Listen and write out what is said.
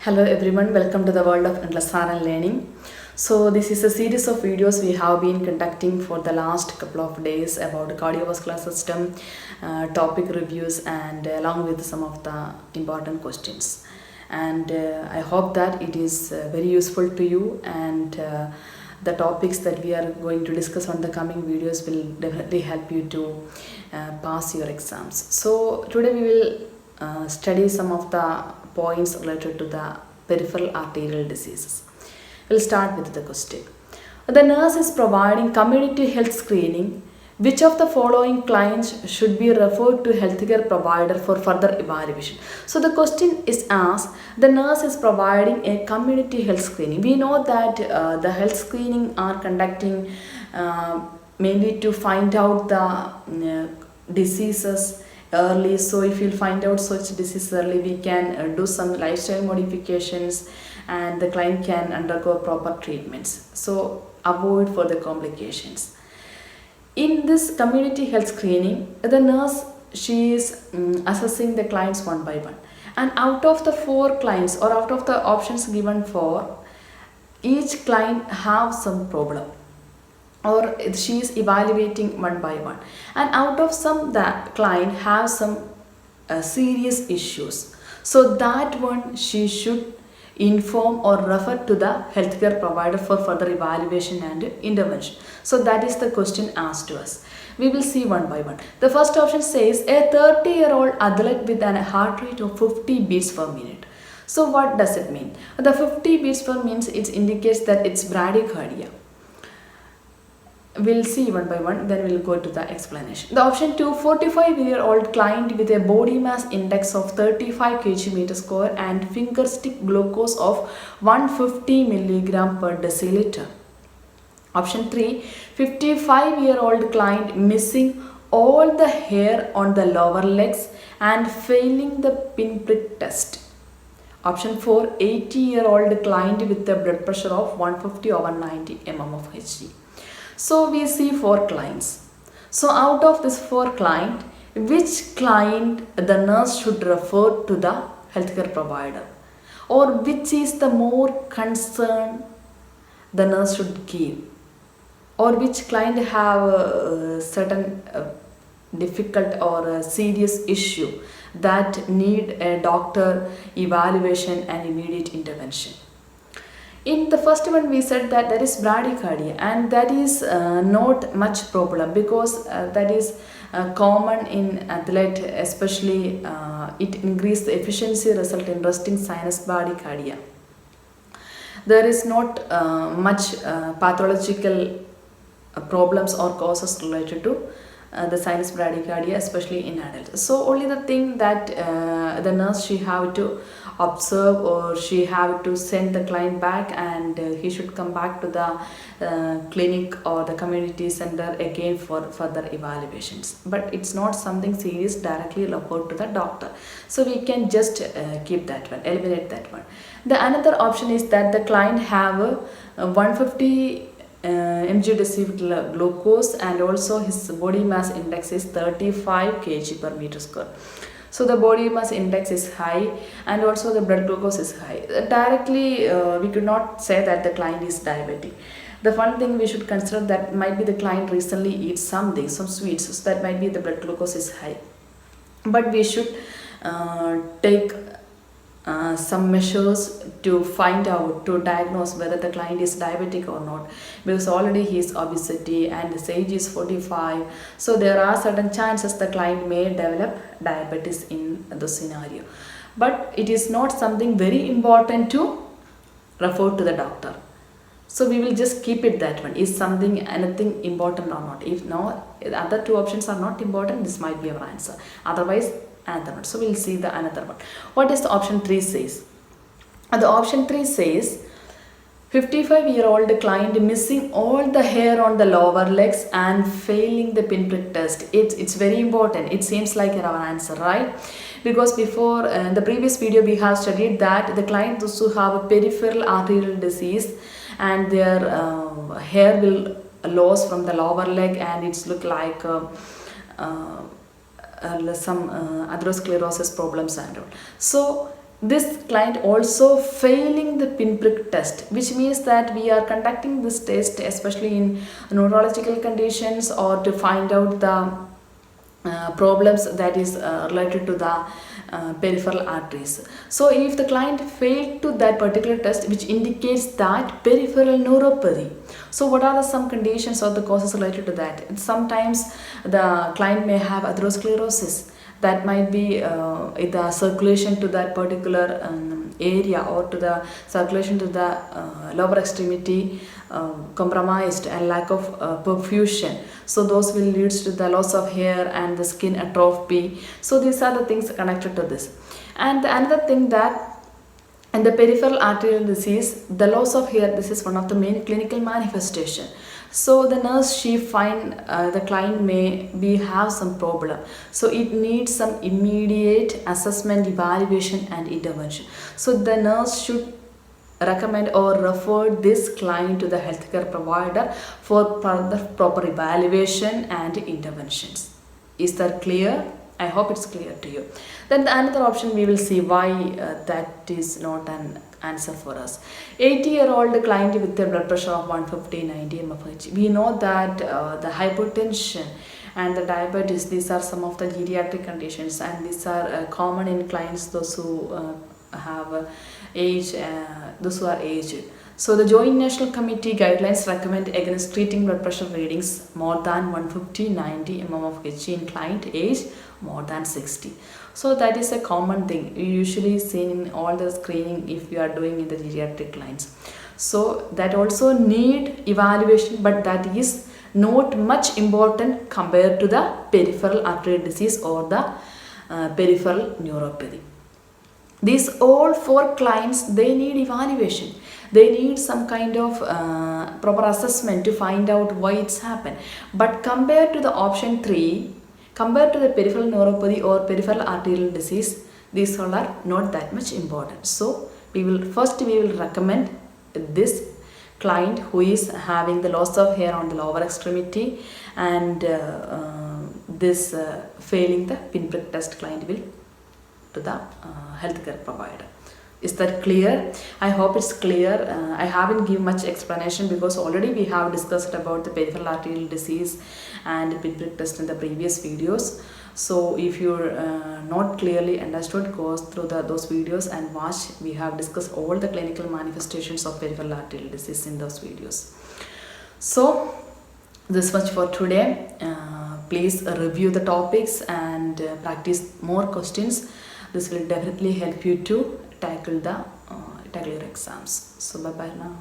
Hello everyone, welcome to the world of endless and learning. So this is a series of videos we have been conducting for the last couple of days about cardiovascular system, topic reviews and along with some of the important questions. And I hope that it is very useful to you and the topics that we are going to discuss on the coming videos will definitely help you to pass your exams. So today we will study some of the points related to the peripheral arterial diseases. We'll start with the question. The nurse is providing community health screening. Which of the following clients should be referred to healthcare provider for further evaluation? So the question is asked, the nurse is providing a community health screening. We know that the health screening are conducting mainly to find out the diseases early. So if you find out such disease early, we can do some lifestyle modifications and the client can undergo proper treatments, so avoid further complications. In this community health screening, the nurse, she is assessing the clients one by one, and out of the 4 clients or out of the options given for, each client have some problem or she is evaluating one by one, and out of some that client have some serious issues, so that one she should inform or refer to the healthcare provider for further evaluation and intervention. So that is the question asked to us. We will see one by one. The first option says a 30-year-old athlete with an heart rate of 50 beats per minute. So what does it mean? The 50 beats per minute, it indicates that it's bradycardia. We'll see one by one, then we'll go to the explanation. The option 2, 45-year-old client with a body mass index of 35 kg/m² and finger stick glucose of 150 mg per deciliter. Option 3, 55-year-old client missing all the hair on the lower legs and failing the pinprick test. Option 4, 80-year-old client with a blood pressure of 150/90 mm of Hg. So we see 4 clients. So out of this 4 client, which client the nurse should refer to the healthcare provider, or which is the more concern the nurse should give, or which client have a certain difficult or a serious issue that need a doctor evaluation and immediate intervention. In the first one, we said that there is bradycardia, and that is not much problem because that is common in athlete, especially it increase the efficiency result in resting sinus bradycardia. There is not much pathological problems or causes related to the sinus bradycardia, especially in adults. So only the thing that the nurse, she have to observe or she have to send the client back, and he should come back to the clinic or the community center again for further evaluations. But it's not something serious directly referred to the doctor, so we can just keep that one, eliminate that one. The another option is that the client have a 150 mg deciliter glucose and also his body mass index is 35 kg/m². So the body mass index is high and also the blood glucose is high. Directly we could not say that the client is diabetic. The one thing we should consider that might be the client recently eats something, some sweets, so that might be the blood glucose is high. But we should take some measures to find out, to diagnose whether the client is diabetic or not, because already he is obesity and his age is 45, so there are certain chances the client may develop diabetes in the scenario. But it is not something very important to refer to the doctor, so we will just keep it that one. Is something anything important or not? If no, the other 2 options are not important, this might be our answer. Otherwise another one. So we'll see the another one. What is the option 3 says? The option 3 says 55-year-old client missing all the hair on the lower legs and failing the pinprick test. It's very important. It seems like our answer, right? Because before in the previous video we have studied that the clients who have a peripheral arterial disease and their hair will lose from the lower leg and it's look like some atherosclerosis problems and all. So this client also failing the pinprick test, which means that we are conducting this test especially in neurological conditions or to find out the problems that is related to the peripheral arteries. So if the client failed to that particular test, which indicates that peripheral neuropathy. So what are the some conditions or the causes related to that? Sometimes the client may have atherosclerosis, that might be the circulation to that particular area or to the circulation to the lower extremity compromised and lack of perfusion. So those will lead to the loss of hair and the skin atrophy. So these are the things connected to this. And another thing that in the peripheral arterial disease, the loss of hair, this is one of the main clinical manifestation. So the nurse, she find the client may be have some problem. So it needs some immediate assessment, evaluation and intervention. So the nurse should recommend or refer this client to the healthcare provider for further proper evaluation and interventions. Is that clear? I hope it's clear to you. Then the another option we will see why that is not an answer for us. 80-year-old client with a blood pressure of 150/90 mmHg. We know that the hypertension and the diabetes, these are some of the geriatric conditions, and these are common in clients those who have age, those who are aged. So the Joint National Committee guidelines recommend against treating blood pressure readings more than 150/90 mmHg in client age more than 60. So that is a common thing you usually seen in all the screening if you are doing in the geriatric clients. So that also need evaluation, but that is not much important compared to the peripheral arterial disease or the peripheral neuropathy. These all four clients, they need evaluation. They need some kind of proper assessment to find out why it's happened. But compared to the option 3, compared to the peripheral neuropathy or peripheral arterial disease, these all are not that much important. So we will recommend this client who is having the loss of hair on the lower extremity and this failing the pinprick test client will to the healthcare provider. Is that clear? I hope it's clear. I haven't given much explanation because already we have discussed about the peripheral arterial disease and pinprick test in the previous videos. So if you're not clearly understood, go through those videos and watch. We have discussed all the clinical manifestations of peripheral arterial disease in those videos. So this much for today. Please review the topics and practice more questions. This will definitely help you to tackle your exams. So bye bye now.